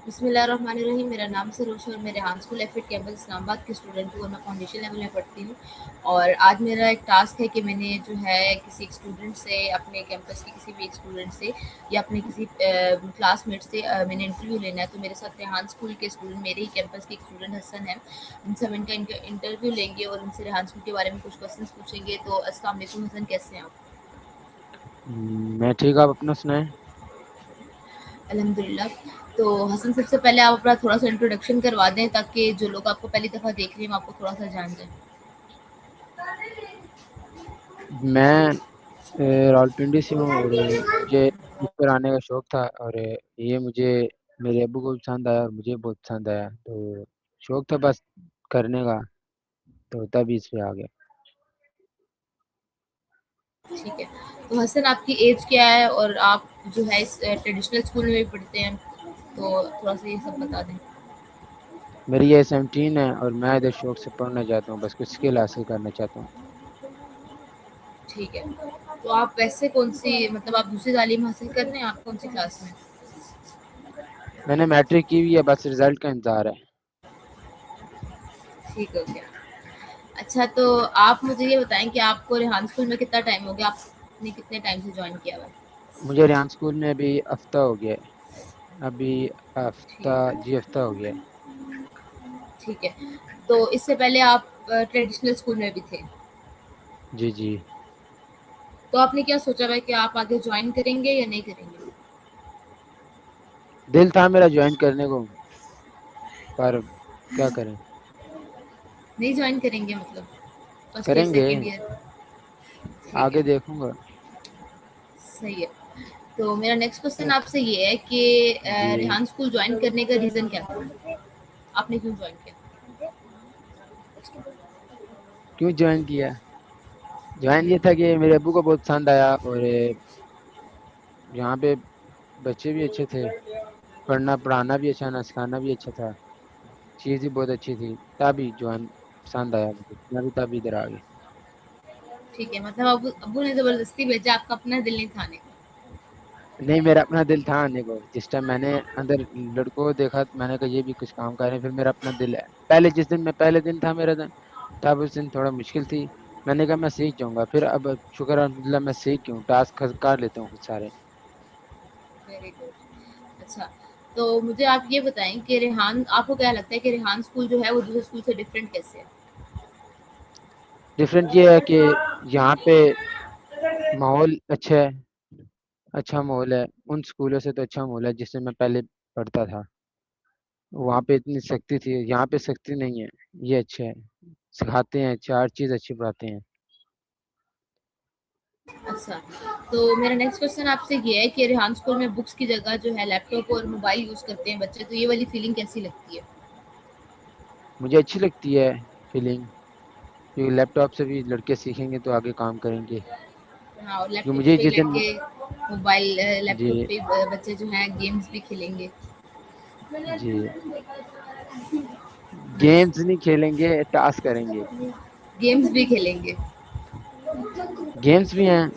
बिस्मिल्लाहिर्रहमानिर्रहीम। मेरा नाम सरोश और मैं Rehan school aphid campus Islamabad की स्टूडेंट हूँ और मैं फाउंडेशन लेवल में पढ़ती हूँ। और आज मेरा एक टास्क है कि मैंने जो है किसी एक स्टूडेंट से, अपने कैंपस के किसी भी एक स्टूडेंट से या अपने किसी क्लासमेट से मैंने इंटरव्यू लेना है। तो मेरे साथ रेहान स्कूल के स्टूडेंट, मेरे ही कैंपस के एक स्टूडेंट हसन है। उनसे हम इनका इंटरव्यू लेंगे और उनसे रेहान स्कूल के बारे में कुछ क्वेश्चन पूछेंगे। तो अस्सलाम वालेकुम हसन, कैसे हैं आप? मैं ठीक। आप अपना सुनाएं। अल्हम्दुलिल्लाह। तो हसन, सबसे पहले आप अपना थोड़ा-सा इंट्रोडक्शन करवा दें ताकि जो लोग आपको पहली दफ़ा देख रहे हैं वो आपको थोड़ा-सा जान जाएँ। मैं रावलपिंडी से हूँ और मुझे इस पर आने का शौक था और ये मुझे मेरे अब्बू को भी पसंद आया और मुझे बहुत पसंद आया, तो शौक था बस करने का, तो तभी इस पे आ गया। ठीक है। तो हसन, आपकी एज क्या है और आप जो है इस ट्रेडिशनल स्कूल में भी पढ़ते हैं? तो थोड़ा-सा ये सब बता दें। मेरी एज 17 है और मैं इधर शौक से पढ़ना चाहता हूँ, बस कुछ स्किल हासिल करना चाहता हूँ। ठीक है। तो आप वैसे कौन-सी, मतलब आप दूसरी तालीम हासिल कर रहे हैं? आप कौन-सी क्लास में? मैंने मैट्रिक की हुई है, बस रिजल्ट का इंतजार है। ठीक हो गया। अच्छा, तो आप मुझे ये बताएँ कि आपको रेहान स्कूल में कितना टाइम हो गया? आपने कितने टाइम से जॉइन किया हुआ है? मुझे रियान स्कूल में अभी हफ्ता हो गया है। अभी हफ्ता, ठीक जी हफ्ता हो गया है। ठीक है। तो इससे पहले आप ट्रेडिशनल स्कूल में भी थे। जी जी। तो आपने क्या सोचा हुआ है कि आप आगे जॉइन करेंगे या नहीं करेंगे? दिल था मेरा ज्वाइन करने को, पर क्या करें। नहीं जॉइन करेंगे मतलब फर्स्ट ईयर, करेंगे, सेकंड ईयर? ठीक आगे है, देखूंगा। सही है। तो मेरा नेक्स्ट क्वेश्चन एक- आपसे ये है कि जी। रेहान स्कूल जॉइन करने का रीज़न क्या था? आपने क्यों जॉइन किया? क्यों ज्वाइन किया? ज्वाइन ये था कि मेरे अब्बू को बहुत पसंद आया और यहाँ पे बच्चे भी अच्छे थे, पढ़ना पढ़ाना भी अच्छा, ना सिखाना भी अच्छा था, चीज़ भी बहुत अच्छी थी, तभी ज्वाइन पसंद आया मुझे, मैं भी तभी इधर आ गया। ठीक है, मतलब अब्बू अब्बू ने ज़बरदस्ती भेजा, आपका अपना दिल नहीं था आने का। नहीं, मेरा अपना दिल था आने को। जिस टाइम मैंने अंदर लड़कों को देखा तो मैंने कहा ये भी कुछ काम कर रहे हैं, फिर मेरा अपना दिल है। पहले जिस दिन मैं पहले दिन था मेरा दिन, तब उस दिन थोड़ा मुश्किल थी। मैंने कहा मैं सीख जाऊंगा, फिर अब शुक्र अल्हम्दुलिल्लाह मैं सीख गया हूँ, टास्क कर लेता हूँ खुद सारे। Very good. अच्छा, तो मुझे आप ये बताएँ कि रेहान, आपको क्या लगता है कि रेहान स्कूल जो है वो दूसरे स्कूल से डिफरेंट कैसे है? डिफरेंट ये है कि यहाँ पे माहौल अच्छा है, अच्छा माहौल है। उन स्कूलों से तो अच्छा माहौल है जिससे मैं पहले पढ़ता था। वहाँ पे इतनी सख्ती थी, यहाँ पे सख्ती नहीं है। ये अच्छा है, सिखाते हैं, चार चीज़ अच्छी पढ़ाते हैं। अच्छा, तो मेरा नेक्स्ट क्वेश्चन आपसे ये है कि रेहान स्कूल में बुक्स की जगह जो है लैपटॉप और मोबाइल यूज़ करते हैं बच्चे, तो ये वाली फीलिंग कैसी लगती है? मुझे अच्छी लगती है फीलिंग, क्योंकि लैपटॉप से भी लड़के सीखेंगे तो आगे काम करेंगे। हाँ, और क्योंकि लैपटॉप मुझे पे ही जिस दिन, लड़के मोबाइल, जी लैपटॉप पे बच्चे जो हैं गेम्स भी खेलेंगे। जी, गेम्स नहीं खेलेंगे, टास्क करेंगे। गेम्स भी खेलेंगे। गेम्स भी हैं।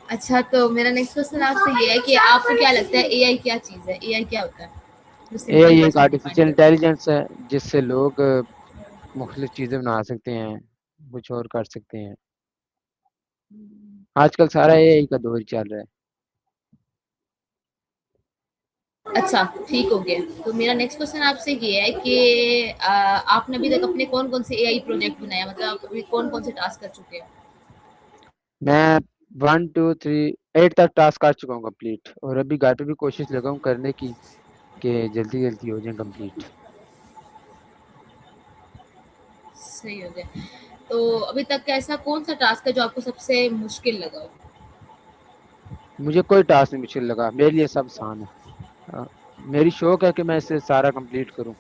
अच्छा, तो मेरा नेक्स्ट क्वेश्चन आपसे ये है कि आपको क्या लगता है एआई क्या चीज़ है? एआई क्या होता है? जो सिंपल एआई वर्ड्स एक में डिफाइन आर्टिफिशियल कर दें। इंटेलिजेंस है, जिससे लोग मुख्तलिफ चीज़ें बना सकते हैं, कुछ और कर सकते हैं। आजकल सारा एआई का दौर चल रहा है। अच्छा, ठीक हो गया। तो मेरा नेक्स्ट क्वेश्चन आपसे ये है कि आपने अभी तक अपने कौन-कौन से एआई प्रोजेक्ट बनाए? मतलब आप अभी कौन-कौन से टास्क कर चुके हैं? मैं 1 2 3 8 तक टास्क कर चुका हूँ कंप्लीट, और अभी घर पे भी कोशिश लगा हूँ करने की कि जल्दी जल्दी हो जाए कंप्लीट। सही हो गया। तो अभी तक का ऐसा कौन-सा टास्क है जो आपको सबसे मुश्किल लगा हो? मुझे कोई टास्क नहीं मुश्किल लगा, मेरे लिए सब आसान है। अ, मेरी शौक है कि मैं इसे सारा कंप्लीट करूँ।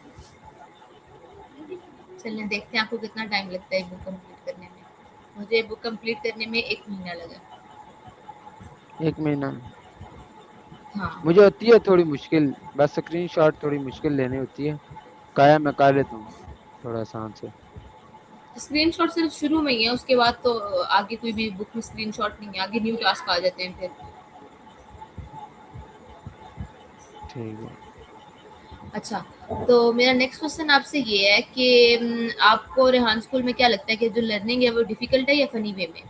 चलिए देखते हैं आपको कितना टाइम लगता है बुक कंप्लीट करने में। मुझे बुक कंप्लीट करने में 1 महीना लगा। 1 महीना? हाँ, मुझे होती है थोड़ी मुश्किल, बस स्क्रीनशॉट थोड़ी मुश्किल लेनी होती है। काया मैं कर लेता हूँ थोड़ा आसान से। स्क्रीनशॉट सिर्फ़ शुरू में ही है, उसके बाद तो आगे कोई भी बुक में स्क्रीनशॉट नहीं है, आगे न्यू टास्क आ जाते हैं फिर। ठीक है। अच्छा, तो मेरा नेक्स्ट क्वेश्चन आपसे ये है कि आपको रेहान स्कूल में क्या लगता है कि जो लर्निंग है वो डिफ़िकल्ट है या फ़नी वे में?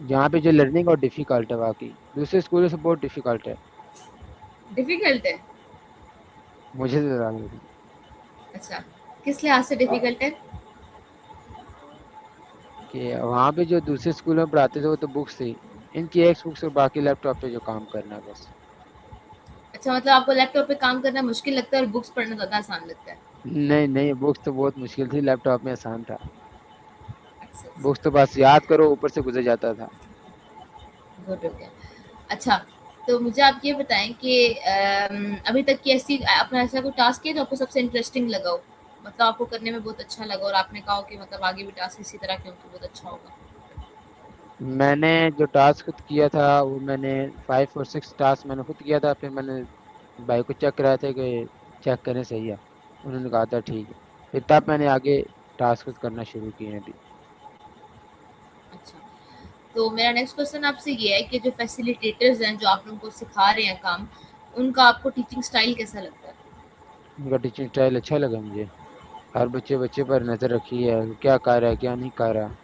यहाँ पे जो लर्निंग और डिफ़िकल्ट है वाक़ई, दूसरे स्कूलों से बहुत डिफ़िकल्ट है, डिफ़िकल्ट है? मुझे तो ज़्यादा लगी। अच्छा, किस लिहाज़ से डिफ़िकल्ट है? कि वहाँ पे जो दूसरे स्कूलों में पढ़ाते थे वो तो बुक्स थी, इनकी एक बुक्स और बाकी लैपटॉप पे जो काम करना है बस। अच्छा, मतलब आपको लैपटॉप पे काम करना मुश्किल लगता है और बुक्स पढ़ना ज़्यादा आसान लगता है। नहीं नहीं, बुक्स तो बहुत मुश्किल थी, लैपटॉप में आसान था। अच्छा, बुक्स तो अच्छा, बस याद करो ऊपर से गुजर जाता था। गुड हो गया। अच्छा, तो मुझे आप ये बताएँ कि अभी तक की ऐसी आपने ऐसा कोई टास्क किया जो आपको सबसे इंटरेस्टिंग लगा हो? मतलब आपको करने में बहुत अच्छा लगा और आपने कहा हो कि मतलब आगे भी टास्क इसी तरह के हों तो बहुत अच्छा होगा? मैंने जो टास्क खुद किया था वो मैंने 5 और 6 टास्क मैंने खुद किया था, फिर मैंने भाई को चेक कराया था कि चेक करें सही है, उन्होंने कहा था ठीक है, फिर तब मैंने आगे टास्क खुद करना शुरू किए हैं अभी। अच्छा, तो मेरा नेक्स्ट क्वेश्चन आपसे ये है कि जो फैसिलिटेटर्स हैं, जो आप लोगों को सिखा रहे हैं काम, उनका आपको टीचिंग स्टाइल कैसा लगता है? उनका टीचिंग स्टाइल अच्छा लगा मुझे, हर बच्चे बच्चे पर नज़र रखी है, क्या कर रहा है क्या नहीं कर रहा।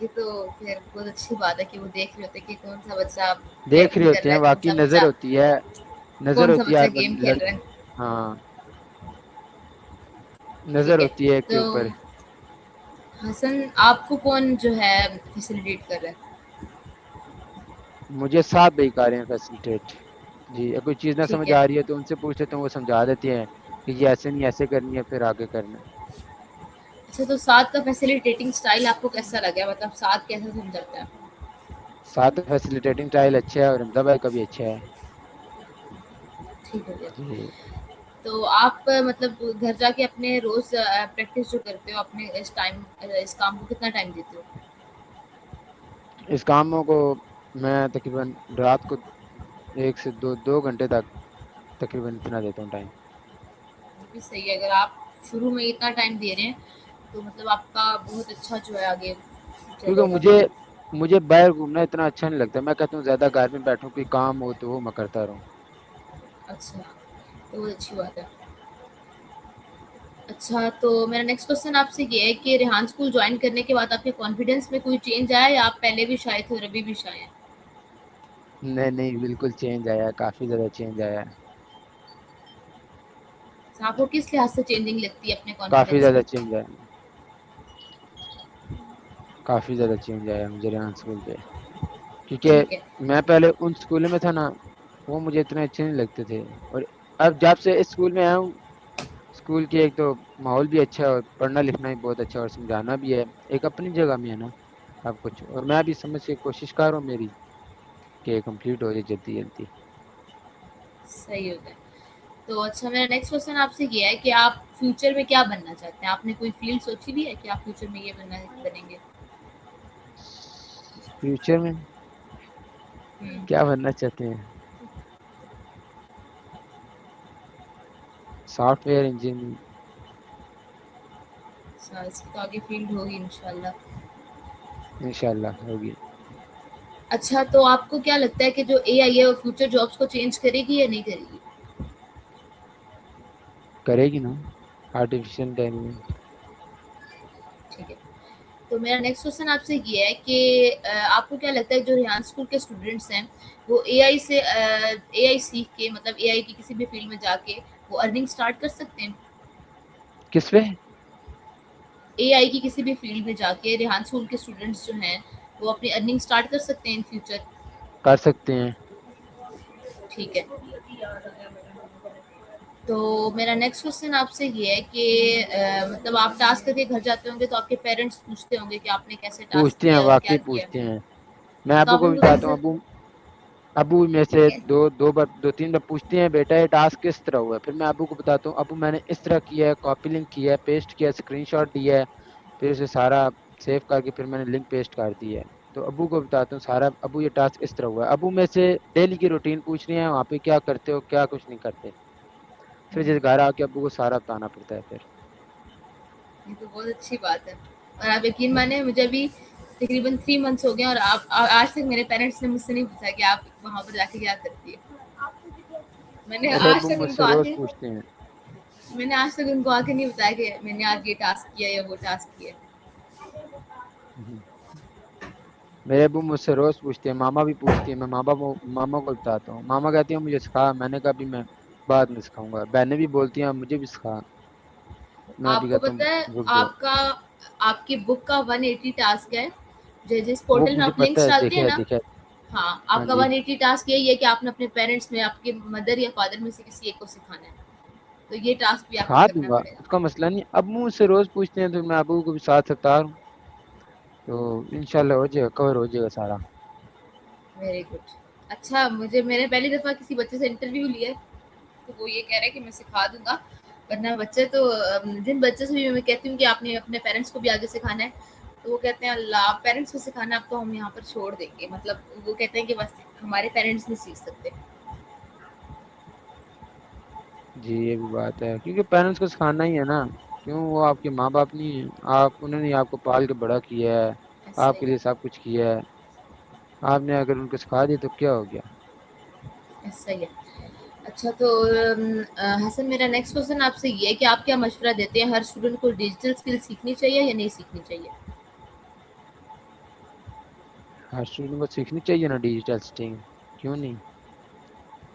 ये तो फिर बहुत अच्छी बात है कि वो देख रहे होते हैं कि कौन-सा बच्चा देख रहे बैटिंग कर होते रहा हैं, है, बाकी नज़र होती है, नज़र कौन-सा होती है बच्चा हर गेम खेल रहा है। हाँ, ठीक नज़र है, होती है एक के तो ऊपर। हसन आपको कौन जो है फैसिलिटेट कर रहा है? मुझे 7 बेकार हैं फैसिलिटेट। जी, कोई चीज़ ना ठीक समझ है। आ रही है तो उनसे पूछ लेते हैं, वो समझा देते हैं कि ये ऐसे नहीं ऐसे करनी है, फिर आगे करना है। अच्छा, तो साथ का फैसिलिटेटिंग स्टाइल आपको कैसा लगा? मतलब साथ कैसे समझाता है? साथ फैसिलिटेटिंग स्टाइल अच्छा है और हमजा भाई का भी अच्छा है। ठीक हो गया। जी, तो आप मतलब घर जाके अपने रोज़ प्रैक्टिस जो करते हो अपने इस काम को कितना टाइम देते हो? इस कामों को मैं तकरीबन रात को 1 से 2 घंटे तक तकरीबन इतना देता हूँ टाइम। ये भी सही है, अगर आप शुरू में इतना टाइम दे रहे हैं, तो मतलब आपका बहुत अच्छा जो है आगे क्योंकि चलेगा। मुझे मुझे बाहर घूमना इतना अच्छा नहीं लगता, मैं कहता हूँ ज़्यादा घर में बैठूँ, कोई काम हो तो वो मैं करता रहूँ। अच्छा, तो बहुत अच्छी बात है। अच्छा, तो मेरा नेक्स्ट क्वेश्चन आपसे ये है कि रेहान स्कूल जॉइन करने के बाद आपके कॉन्फिडेंस में कोई चेंज आया या आप पहले भी शाय थे और अभी भी शाय हैं? नहीं नहीं, बिल्कुल चेंज आया है, काफ़ी ज़्यादा चेंज आया है। अच्छा, आपको किस लिहाज से चेंजिंग लगती है अपने काफ़ी कॉन्फिडेंस ज़्यादा में? चेंज आया है, काफ़ी ज़्यादा चेंज आया है मुझे रेहान स्कूल पे। ठीक है। क्योंकि मैं पहले उन स्कूलों में था ना, वो मुझे इतने अच्छे नहीं लगते थे, और अब जब से इस स्कूल में आया हूँ, स्कूल की एक तो माहौल भी अच्छा है और पढ़ना लिखना भी बहुत अच्छा है और समझाना भी है, एक अपनी जगह में है ना सब कुछ, और मैं भी समझ के कोशिश कर रहा हूँ मेरी कि कंप्लीट हो जाए जल्दी जल्दी। सही हो गया। तो अच्छा, मेरा नेक्स्ट क्वेश्चन आपसे ये है कि आप फ्यूचर में क्या बनना चाहते हैं? आपने कोई फ़ील्ड सोची हुई है कि आप फ्यूचर में ये बनेंगे? फ्यूचर में हुँ। क्या बनना चाहते हैं? Software engineer. अच्छा, इसकी तो आगे फ़ील्ड होगी इंशाल्लाह। इंशाल्लाह होगी। अच्छा, तो आपको क्या लगता है कि जो एआई है वो फ्यूचर जॉब्स को चेंज करेगी या नहीं करेगी? करेगी ना, आर्टिफिशियल इंटेलिजेंस। ठीक है। तो मेरा नेक्स्ट क्वेश्चन आपसे ये है कि आपको क्या लगता है जो रेहान स्कूल के स्टूडेंट्स हैं, वो एआई सीख के मतलब एआई की किसी भी फ़ील्ड में जाके वो अर्निंग स्टार्ट कर सकते हैं? किस पे? एआई की किसी भी फ़ील्ड में जाके रेहान स्कूल के स्टूडेंट्स जो हैं, वो अपनी अर्निंग स्टार्ट कर सकते हैं इन फ्यूचर? कर सकते हैं। ठीक है। तो मेरा नेक्स्ट क्वेश्चन आपसे ये है कि मतलब आप टास्क करके घर जाते होंगे तो आपके पेरेंट्स पूछते होंगे कि आपने कैसे टास्क पूछते हैं, किया और क्या वाकई किया? पूछते हैं। मैं तो अबू आप को भी उनको बताता हूँ, कैसे अबू अबू में से दो तीन बार पूछते हैं बेटा ये टास्क किस तरह हुआ है, फिर मैं अबू को बताता हूँ अबू मैंने इस तरह किया है, कॉपी लिंक किया है, पेस्ट किया है, स्क्रीनशॉट दिया है, फिर उसे सारा सेव करके फिर मैंने लिंक पेस्ट कर दिया है। तो अबू को बताता हूँ सारा, अबू ये टास्क इस तरह हुआ है, अबू में से डेली की रूटीन पूछ रहे हैं, वहाँ पे क्या करते हो क्या कुछ नहीं करते, फिर जैसे घर आके अबू को सारा बताना पड़ता है फिर। ये तो बहुत अच्छी बात है। और आप यकीन माने मुझे अभी तकरीबन 3 मंथ्स हो गए और आज तक मेरे पेरेंट्स ने मुझसे नहीं पूछा कि आप वहाँ पर जाके क्या करती है। मैंने मेरे आज अब्बू तक उनको मुझसे रोज आके पूछते हैं। मैंने आज तक उनको आके नहीं बताया कि मैंने आज ये टास्क किया या वो टास्क किया। मेरे अब्बू मुझसे रोज पूछते हैं, मामा भी पूछती है, मैं मामा को बताता हूँ। मामा कहती है मुझे सिखा, मैंने कहा भी मैं बाद में सिखाऊंगा। बहनें भी बोलती हैं मुझे भी सिखा, मैं भी आपको कहता हूँ पता है रुक जाओ। आपका आपकी बुक का 180 टास्क है, जिस वो पोर्टल में मुझे आप पता लिंक्स है, डालते देखे हैं है ना। देखे है। हाँ, हाँ आपका जी। 180 टास्क यही है कि आपने अपने पेरेंट्स में आपके मदर या फादर में से किसी एक को सिखाना है, तो ये टास्क भी आपको सिखा करना दूंगा, पड़ेगा। उसका मसला नहीं। अब मुझसे रोज पूछते हैं तो मैं अबू को भी साथ रफ्तार हूँ, तो इंशाल्लाह हो जाएगा, कवर हो जाएगा सारा। Very good. अच्छा, मुझे मैंने पहली दफ़ा किसी बच्चे से इंटरव्यू लिया है, तो वो ये कह रहा है कि मैं सिखा दूँगा, वरना बच्चे तो जिन बच्चों से भी मैं कहती हूँ कि आपने अपने पेरेंट्स को भी आगे सिखाना है, तो वो कहते हैं अल्लाह पेरेंट्स को सिखाना अब तो हम यहाँ पर छोड़ देंगे। मतलब वो कहते हैं कि बस हमारे पेरेंट्स नहीं सीख सकते। जी ये भी बात है, क्योंकि पेरेंट्स को सिखाना ही है ना। क्यों, वो आपके माँ बाप नहीं है, आप उन्होंने आपको पाल के बड़ा किया है, ऐसा ही आपके लिए सब कुछ किया है। आपने अगर उनको सिखा दिया तो क्या हो गया। ऐसा ही है। अच्छा तो हसन, मेरा नेक्स्ट क्वेश्चन आपसे ये है कि आप क्या मशवरा देते हैं, हर स्टूडेंट को डिजिटल स्किल सीखनी चाहिए या नहीं सीखनी चाहिए? हर स्टूडेंट को सीखनी चाहिए ना डिजिटल स्टिंग, क्यों नहीं।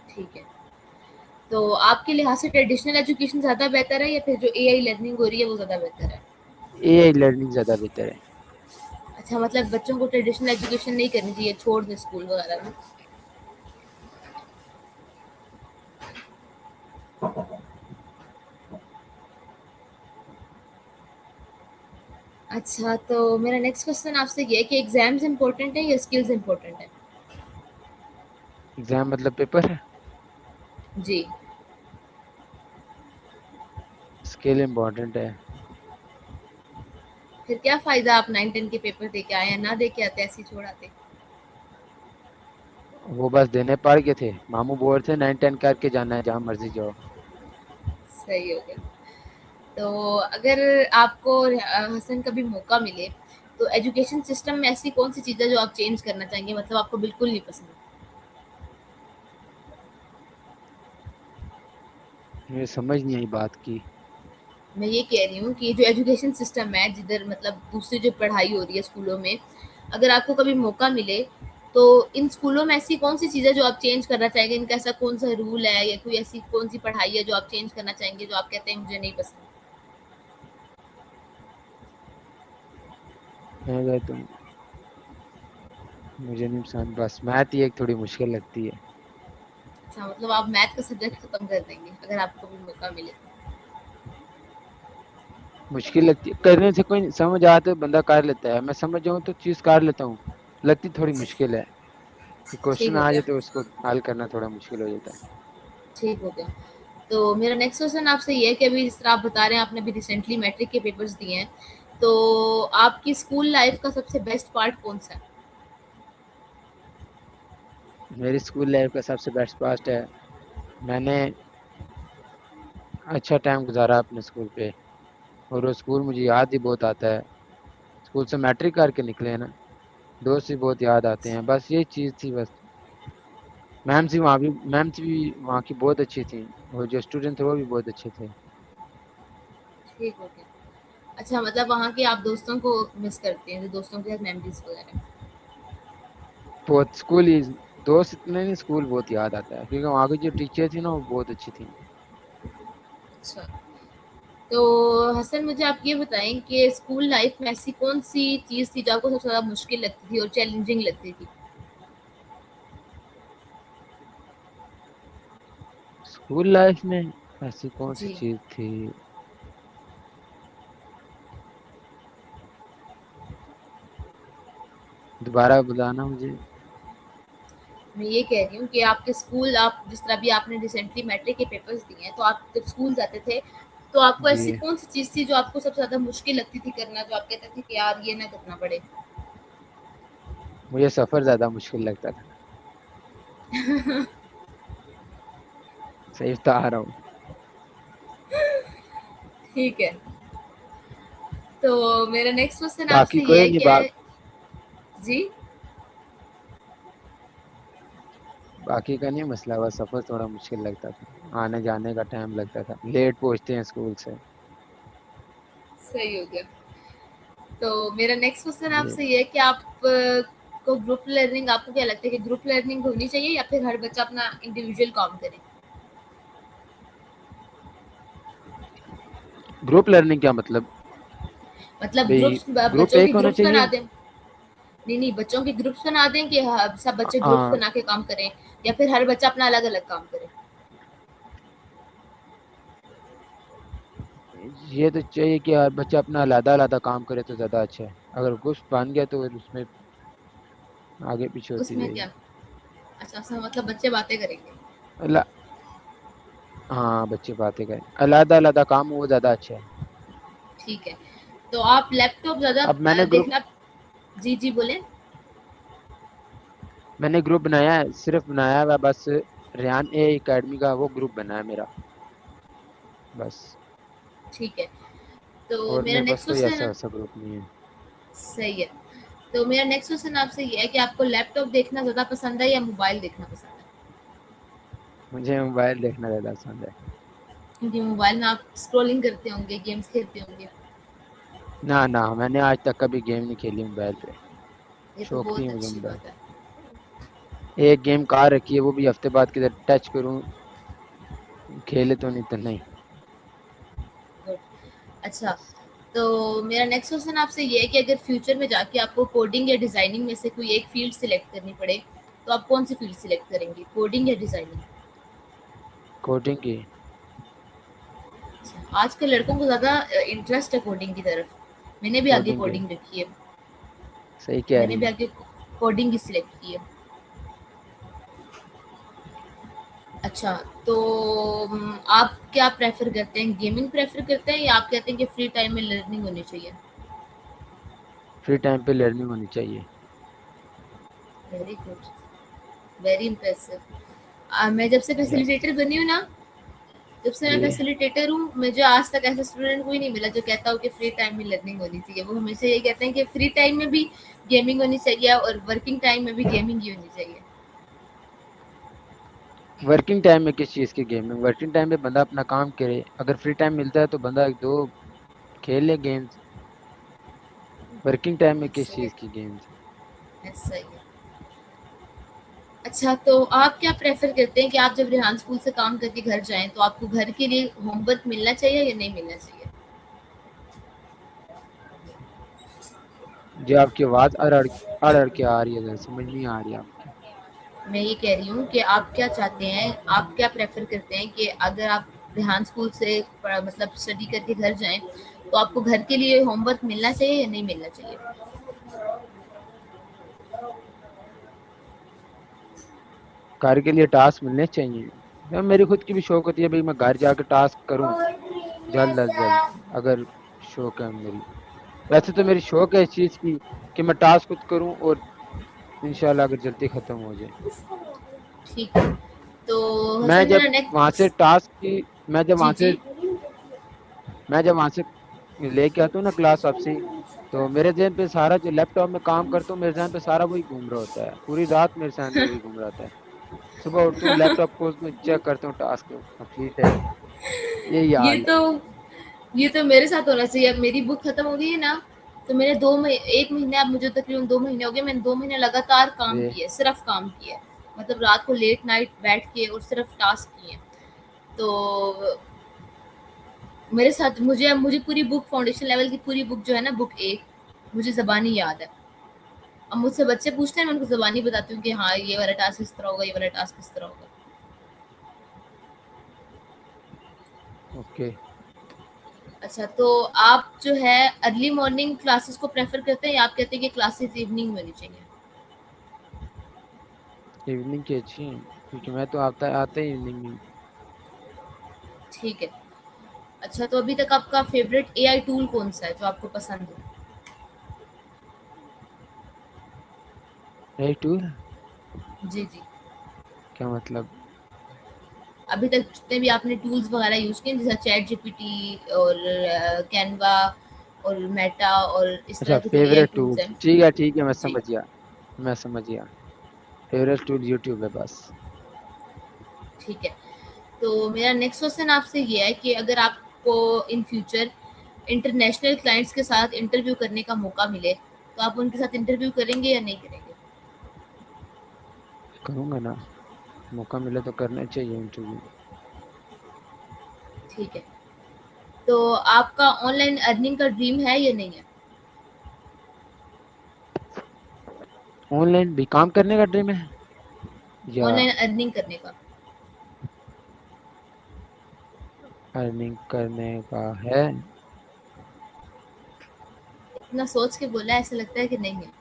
ठीक है। तो आपके लिहाज से ट्रेडिशनल एजुकेशन ज़्यादा बेहतर है या फिर जो एआई लर्निंग हो रही है वो ज़्यादा बेहतर है? एआई लर्निंग ज्यादा बेहतर है। अच्छा, मतलब बच्चों को ट्रेडिशनल एजुकेशन नहीं करनी चाहिए, छोड़ दें स्कूल वगैरह में। अच्छा, तो मेरा नेक्स्ट क्वेश्चन आपसे ये है कि एग्ज़ाम्स इम्पोर्टेंट है या स्किल्स इम्पोर्टेंट है? एग्जाम मतलब पेपर है। जी। स्किल इम्पोर्टेंट है। फिर क्या फ़ायदा आप 9-10 के पेपर दे के आए या ना दे के आते, ऐसे ही छोड़ आते? वो बस देने पड़ गए थे, मामू बोल थे 9-10 करके जाना है, जहाँ मर्जी जाओ। सही हो गया। तो अगर आपको हसन कभी मौका मिले, तो एजुकेशन सिस्टम में ऐसी कौन-सी चीज़ है जो आप चेंज करना चाहेंगे, मतलब आपको बिल्कुल नहीं पसंद? मुझे समझ नहीं आई बात की। मैं ये कह रही हूँ कि जो एजुकेशन सिस्टम है, जिधर मतलब दूसरी जो पढ़ाई हो रही है स्कूलों में, अगर आपको कभी मौका मिले, तो इन स्कूलों में ऐसी कौन-सी चीज़ है जो आप चेंज करना चाहेंगे? इनका ऐसा कौन-सा रूल है या कोई ऐसी कौन-सी पढ़ाई है जो आप चेंज करना चाहेंगे, जो आप कहते हैं मुझे नहीं पसंद? मैं तो मुझे नहीं पसंद, बस मैथ ही एक थोड़ी मुश्किल लगती है। अच्छा, मतलब आप मैथ का सब्जेक्ट खत्म कर देंगे, अगर आपको भी मौका मिले तो? मुश्किल लगती है, करने से कोई नहीं, समझ आता है बंदा कर लेता है, मैं समझ जाऊँ तो चीज कर लेता हूँ। लगती थोड़ी मुश्किल है कि ठीक क्वेश्चन हो आ जाए गया, तो उसको हल करना थोड़ा मुश्किल हो जाता है। ठीक हो गया। तो मेरा नेक्स्ट क्वेश्चन आपसे ये है कि अभी जिस तरह आप बता रहे हैं आपने अभी रिसेंटली मैट्रिक के पेपर्स दिए हैं, तो आपकी स्कूल लाइफ का सबसे बेस्ट पार्ट कौन-सा है? मेरी स्कूल लाइफ का सबसे बेस्ट पास्ट है, मैंने अच्छा टाइम गुजारा अपने स्कूल पे, और वो स्कूल मुझे याद ही बहुत आता है। स्कूल से मैट्रिक करके निकले हैं ना, दोस्त भी बहुत याद आते हैं, बस ये चीज़ थी बस। मैम थी भी वहाँ की बहुत अच्छी थी, और जो स्टूडेंट थे वो भी बहुत अच्छे थे। ठीक हो गया। अच्छा, मतलब वहाँ के आप दोस्तों को मिस करते हैं, जो दोस्तों के साथ मेमोरीज़ वगैरह? बहुत स्कूल ही, दोस्त इतने नहीं, स्कूल बहुत याद आता है, क्योंकि वहाँ की जो टीचर थी ना वो बहुत अच्छी थी। अच्छा, तो हसन मुझे आप ये बताएँ कि स्कूल लाइफ में ऐसी कौन-सी चीज़ थी जो आपको सबसे ज़्यादा मुश्किल लगती थी और चैलेंजिंग लगती थी? स्कूल लाइफ में ऐसी कौन सी जी। चीज़ थी, दोबारा बताना मुझे। मैं ये कह रही हूँ कि आपके स्कूल, आप जिस तरह भी आपने रिसेंटली मैट्रिक के पेपर्स दिए हैं, तो आप जब स्कूल जाते थे, तो आपको जी ऐसी कौन-सी चीज़ थी जो आपको सबसे ज़्यादा मुश्किल लगती थी करना, जो आप कहते थे कि यार ये ना करना पड़े? मुझे सफ़र ज़्यादा मुश्किल लगता था, सही बता रहा हूँ। ठीक है। तो मेरा नेक्स्ट क्वेश्चन बाकी आपसे ये कोई है नहीं कि बात। जी। बाकी का नहीं मसला, बस सफर थोड़ा मुश्किल लगता था, आने जाने का टाइम लगता था, लेट पहुंचते हैं स्कूल से। सही हो गया। तो मेरा नेक्स्ट क्वेश्चन ये आपसे ये है कि आप को ग्रुप लर्निंग, आपको क्या लगता है कि ग्रुप लर्निंग होनी चाहिए या फिर हर बच्चा अपना इंडिविजुअल काम करे? ग्रुप लर्निंग क्या मतलब? मतलब भाई ग्रुप्स, ग्रुप बच्चों के एक होना ग्रुप्स बना चाहिए। दें। नहीं नहीं, बच्चों के ग्रुप्स बना दें कि हाँ, सब बच्चे ग्रुप्स हाँ, बना के काम करें, या फिर हर बच्चा अपना अलग अलग काम करे? ये तो चाहिए कि हर बच्चा अपना अलग अलग काम करे तो ज्यादा अच्छा है। अगर ग्रुप बन गया तो फिर उसमें आगे पीछे होती उसमें क्या? रहेगी। अच्छा अच्छा, मतलब बच्चे बातें करेंगे। अला हाँ, बच्चे बातें करें, अलग अलग काम वो ज्यादा अच्छा है। ठीक है। तो आप लैपटॉप ज्यादा अब मैंने ग्रुप देखना। जी जी बोले। मैंने ग्रुप बनाया है, सिर्फ बनाया हुआ बस, रेहान ए एकेडमी का वो ग्रुप बना है मेरा, बस। ठीक है। तो और मेरा मेरे पास नेक्स्ट कोई ऐसा क्वेश्चन। वैसा ग्रुप नहीं है। सही है। तो मेरा नेक्स्ट क्वेश्चन आपसे ये है कि आपको लैपटॉप देखना ज़्यादा पसंद है या मोबाइल देखना पसंद है? मुझे मोबाइल देखना ज्यादा पसंद है। क्योंकि मोबाइल में आप स्क्रॉलिंग करते होंगे, गेम्स खेलते होंगे। ना ना, मैंने आज तक कभी गेम नहीं खेली मोबाइल पे। ये तो शौक नहीं बहुत है मुझे अच्छी मोबाइल। बात है। एक गेम कार रखी है, वो भी हफ्ते बाद किधर टच करूं, खेले तो नहीं तो नहीं। गुड। अच्छा, तो मेरा नेक्स्ट क्वेश्चन आपसे ये है कि अगर फ्यूचर में जाके आपको कोडिंग या डिज़ाइनिंग में से कोई एक फ़ील्ड सिलेक्ट करनी पड़े, तो आप कौन-सी फ़ील्ड सिलेक्ट करेंगे? कोडिंग या डिज़ाइनिंग? कोडिंग की। अच्छा, आजकल लड़कों को ज़्यादा इंटरेस्ट है कोडिंग की तरफ। मैंने भी आगे कोडिंग की, कोडिंग रखी है। सही कह मैंने रही भी है। आगे कोडिंग ही सिलेक्ट की है। अच्छा, तो आप क्या प्रेफ़र करते हैं? गेमिंग प्रेफ़र करते हैं या आप कहते हैं कि फ्री टाइम में लर्निंग होनी चाहिए? फ्री टाइम पे लर्निंग होनी चाहिए। Very good, very impressive. मैं जब से यस। फैसिलिटेटर बनी हूँ ना, जब से मैं ये फैसिलिटेटर हूँ, मुझे आज तक ऐसा स्टूडेंट कोई नहीं मिला जो कहता हो कि फ्री टाइम में लर्निंग होनी चाहिए। वो हमेशा ये कहते हैं कि फ्री टाइम में भी गेमिंग होनी चाहिए और वर्किंग टाइम में भी गेमिंग ही होनी चाहिए। वर्किंग टाइम में किस चीज़ की गेमिंग? वर्किंग टाइम में बंदा अपना काम करे, अगर फ्री टाइम मिलता है तो बंदा एक दो खेल ले गेम्स। वर्किंग टाइम में किस ऐसा ही चीज़ की गेम्स? है, ऐसा ही है। अच्छा, तो आप क्या प्रेफ़र करते हैं कि आप जब रेहान स्कूल से काम करके घर जाएँ, तो आपको घर के लिए होमवर्क मिलना चाहिए या नहीं मिलना चाहिए? जो आपकी आवाज़ अड़ के आ रही है, जरा समझ नहीं आ रही आपकी। मैं ये कह रही हूँ कि आप क्या चाहते हैं, आप क्या प्रेफ़र करते हैं कि अगर आप रेहान स्कूल से मतलब स्टडी करके घर जाएँ, तो आपको घर के लिए होमवर्क मिलना चाहिए या नहीं मिलना चाहिए? घर के लिए टास्क मिलने चाहिए। जब मेरी खुद की भी शौक होती है भाई, मैं घर जाकर टास्क करूं जल्द अज जल्द, अगर शौक है मेरी। वैसे तो मेरी शौक है इस चीज़ की कि मैं टास्क खुद करूं और इंशाल्लाह अगर जल्दी खत्म हो जाए। ठीक है। तो मैं हसन जब मेरा वहां से नेक्स्ट। टास्क की मैं जब जी, वहां से जी। मैं जब वहां से लेके आता हूँ ना क्लास वापसी, तो मेरे जहन पे सारा जो लैपटॉप में काम करता हूँ, मेरे जहन पे सारा वही घूम रहा होता है, पूरी रात मेरे जहन पे वही घूम रहा होता है। सुबह उठता हूँ, लैपटॉप खोलता हूँ, चेक करता हूँ टास्क कंप्लीट है, यही ये हाल है। तो ये तो मेरे साथ होना चाहिए। अब मेरी बुक खत्म हो गई है ना, तो मैंने 1 महीने, अब मुझे तकरीबन 2 महीने हो गए, मैंने 2 महीने लगातार काम ये किए, सिर्फ़ काम किए। मतलब रात को लेट नाइट बैठ के और सिर्फ़ टास्क किए। तो मेरे साथ मुझे मुझे पूरी बुक, फाउंडेशन लेवल की पूरी बुक जो है ना, बुक 1 मुझे ज़बानी याद है। अब मुझसे बच्चे पूछते हैं, मैं उनको ज़बानी बताती हूँ कि हाँ, ये वाला टास्क इस तरह होगा, ये वाला टास्क इस तरह होगा। ओके। अच्छा, तो आप जो है अर्ली मॉर्निंग क्लासेस को प्रेफ़र करते हैं या आप कहते हैं कि क्लासेस इवनिंग में होनी चाहिए? इवनिंग की अच्छी है, क्योंकि मैं तो आता ही इवनिंग में हूँ। ठीक है। अच्छा, तो अभी तक आपका फ़ेवरेट एआई टूल कौन-सा है जो आपको पसंद है? यही टूल? जी, जी। क्या मतलब? अभी तक जितने भी आपने टूल्स वगैरह यूज़ किए हैं, जैसे चैट जीपीटी और कैनवा, और मेटा और इस अच्छा, तरह के जो एआई फेवरेट टूल्स टूल्स, हैं। ठीक है, जी। मैं समझ गया। फेवरेट टूल यूट्यूब है बस। ठीक है। तो मेरा नेक्स्ट क्वेश्चन आपसे ये है कि अगर आपको इन फ्यूचर इंटरनेशनल क्लाइंट्स के साथ इंटरव्यू करने का मौका मिले, तो आप उनके साथ इंटरव्यू करेंगे या नहीं करेंगे? करूंगा ना, मौका मिले तो करना चाहिए इंटरव्यू। ठीक है। तो आपका ऑनलाइन अर्निंग का ड्रीम है या नहीं है? ऑनलाइन भी काम करने का ड्रीम है या ऑनलाइन अर्निंग करने का? अर्निंग करने का है? इतना सोच के बोला, ऐसा लगता है कि नहीं है।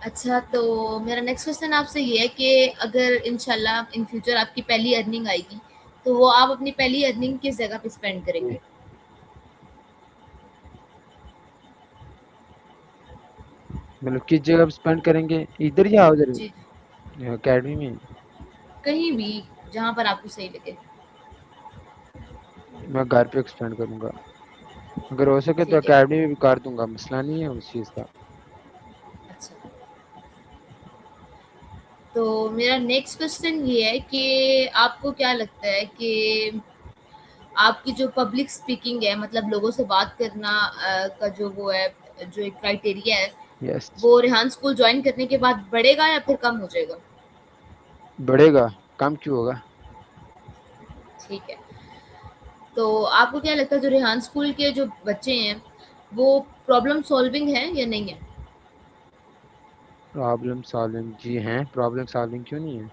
अच्छा, तो मेरा नेक्स्ट क्वेश्चन आपसे ये है कि अगर इंशाल्लाह इन फ्यूचर आपकी पहली अर्निंग आएगी, तो वो आप अपनी पहली अर्निंग किस जगह पे स्पेंड करेंगे? मतलब किस जगह स्पेंड करेंगे, इधर या उधर, जी, एकेडमी में? कहीं भी, जहाँ पर आपको सही लगे। मैं घर पे एक्सपेंड करूंगा। अगर हो सके तो ठीक है। एकेडमी में भी कर दूंगा, मसला नहीं है उस चीज़ का। अच्छा, तो मेरा नेक्स्ट क्वेश्चन ये है कि आपको क्या लगता है कि आपकी जो पब्लिक स्पीकिंग है, मतलब लोगों से बात करना का जो वो है, जो एक क्राइटेरिया है, यस। वो रेहान स्कूल ज्वाइन करने के बाद बढ़ेगा या फिर कम हो जाएगा? बढ़ेगा, कम क्यों होगा? ठीक है। तो आपको क्या लगता है जो रेहान स्कूल के जो बच्चे हैं, वो प्रॉब्लम सॉल्विंग है या नहीं है? प्रॉब्लम सॉल्विंग जी हैं, प्रॉब्लम सॉल्विंग क्यों नहीं है?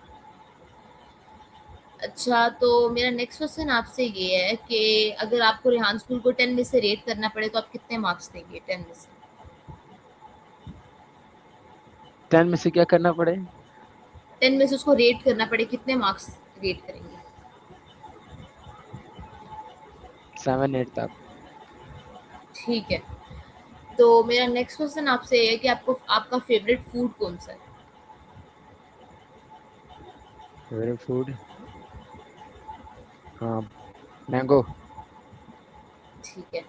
अच्छा, तो मेरा नेक्स्ट क्वेश्चन आपसे ये है कि अगर आपको रेहान स्कूल को 10 में से रेट करना पड़े, तो आप कितने मार्क्स देंगे 10 में से? 10 में से क्या करना पड़े? 10 में से उसको रेट करना पड़े, कितने मार्क्स रेट करेंगे? 7 8 तक। ठीक है। तो मेरा नेक्स्ट क्वेश्चन आपसे ये है कि आपको आपका फेवरेट फूड कौन-सा है? फेवरेट फूड, हाँ, मैंगो। ठीक है।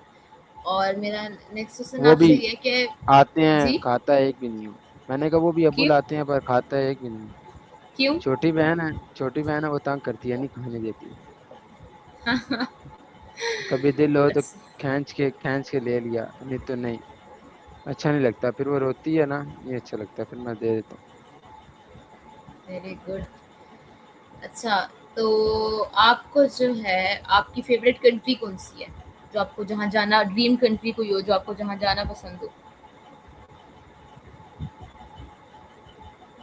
और मेरा नेक्स्ट क्वेश्चन वो भी आपसे ये है कि आते हैं, जी, खाता एक भी नहीं हूँ। मैंने कहा वो भी अबू क्यों? लाते हैं पर खाता है एक भी नहीं। क्यों? छोटी बहन है, वो तंग करती है, नहीं खाने देती। कभी दिल हो तो अच्छा, खींच के ले लिया, नहीं तो नहीं। अच्छा नहीं लगता, फिर वो रोती है ना, नहीं अच्छा लगता, फिर मैं दे देता हूँ। Very good. अच्छा, तो आपको जो है, आपकी फेवरेट कंट्री कौन-सी है? जो आपको जहाँ जाना, ड्रीम कंट्री कोई हो जो आपको जहाँ जाना पसंद हो?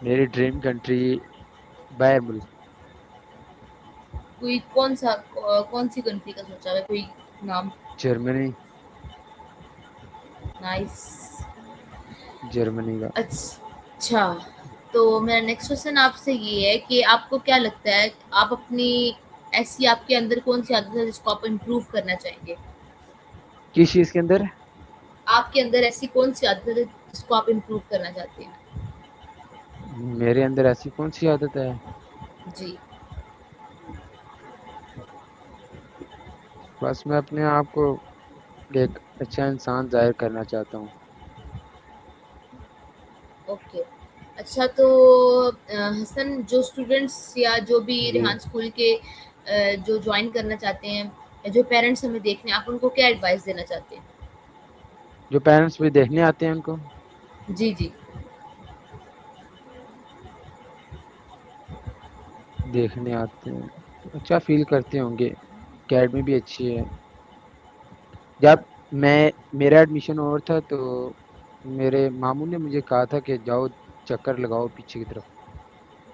मेरी ड्रीम कंट्री बाहर मुल्क। कोई कौन-सी कंट्री का सोचा है, कोई नाम? जर्मनी। नाइस। जर्मनी का। अच्छा, तो मेरा नेक्स्ट क्वेश्चन आपसे ये है कि आपको क्या लगता है, आप अपनी ऐसी आपके अंदर कौन-सी आदत है जिसको आप इम्प्रूव करना चाहेंगे? किस चीज के अंदर? आपके अंदर ऐसी कौन-सी आदत है जिसको आप इम्प्रूव करना चाहते हैं? मेरे अंदर ऐसी कौन सी आदत है? जी। बस मैं अपने आप को एक अच्छा इंसान जाहिर करना चाहता हूँ। ओके। अच्छा, तो हसन, जो स्टूडेंट्स या जो भी जी। रेहान स्कूल के जो जॉइन करना चाहते हैं या जो पेरेंट्स हमें देख रहे हैं, आप उनको क्या एडवाइस देना चाहते हैं? जो पेरेंट्स भी देखने आते हैं उनको जी, जी। देखने आते हैं तो अच्छा फील करते होंगे, एकेडमी भी अच्छी है। जब मेरा एडमिशन और था तो मेरे मामू ने मुझे कहा था कि जाओ चक्कर लगाओ पीछे की तरफ।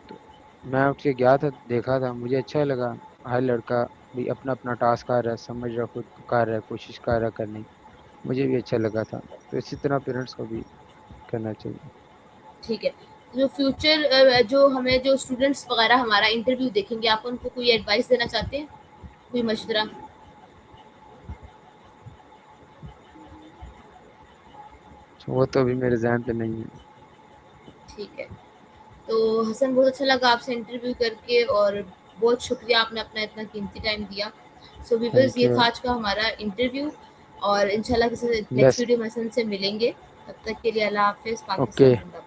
तो मैं उठ के गया था, देखा था, मुझे अच्छा लगा। हर लड़का भी अपना अपना टास्क कर रहा है, समझ रहा है, खुद कर रहा है, कोशिश कर रहा है करने की। मुझे भी अच्छा लगा था, तो इसी तरह पेरेंट्स को भी करना चाहिए। ठीक है। जो फ्यूचर जो हमें जो स्टूडेंट्स वगैरह हमारा इंटरव्यू देखेंगे, आप उनको कोई एडवाइस देना चाहते हैं? कोई मशवरा? वो तो अभी मेरे जहन पे नहीं है। ठीक है। तो हसन, बहुत अच्छा लगा आपसे इंटरव्यू करके, और बहुत शुक्रिया, आपने अपना इतना कीमती टाइम दिया। सो व्यूअर्स, थैंक ये यू। था आज का हमारा इंटरव्यू और इंशाल्लाह किसी नेक्स्ट बस वीडियो में से मिलेंगे। तब तक के लिए अल्लाह हाफ़िज़, ओके। पाकिस्तान जिंदाबाद।